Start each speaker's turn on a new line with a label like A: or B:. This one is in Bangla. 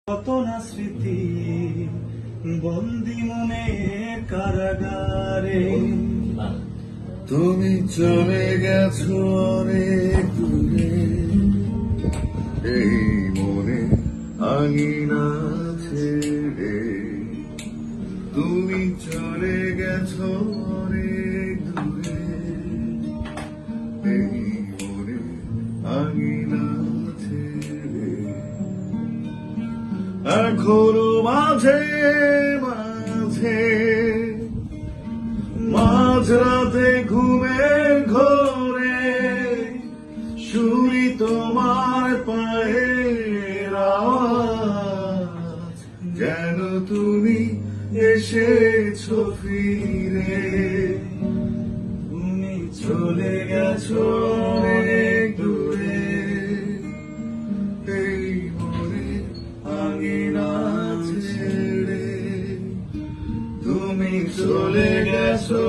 A: কত না স্মৃতি বন্দি মনের কারাগারে,
B: তুমি চলে গেছো অনেক দূরে, এই মনে আঙিনা ছেড়ে। তুমি চলে গেছো অনেক দূরে, এই মনে আঙিনা ছেড়ে। এখনো মাঝে মাঝে মাঝরাতে ঘুমের ঘোরে শুনি তোমার পায়ের আওয়াজ, যেন তুমি এসেছো ফিরে।
A: তুমি চলে গেছো অনেক দূরে,
B: এই মনে আঙিনা ছেড়ে। তুমি চলে গেছো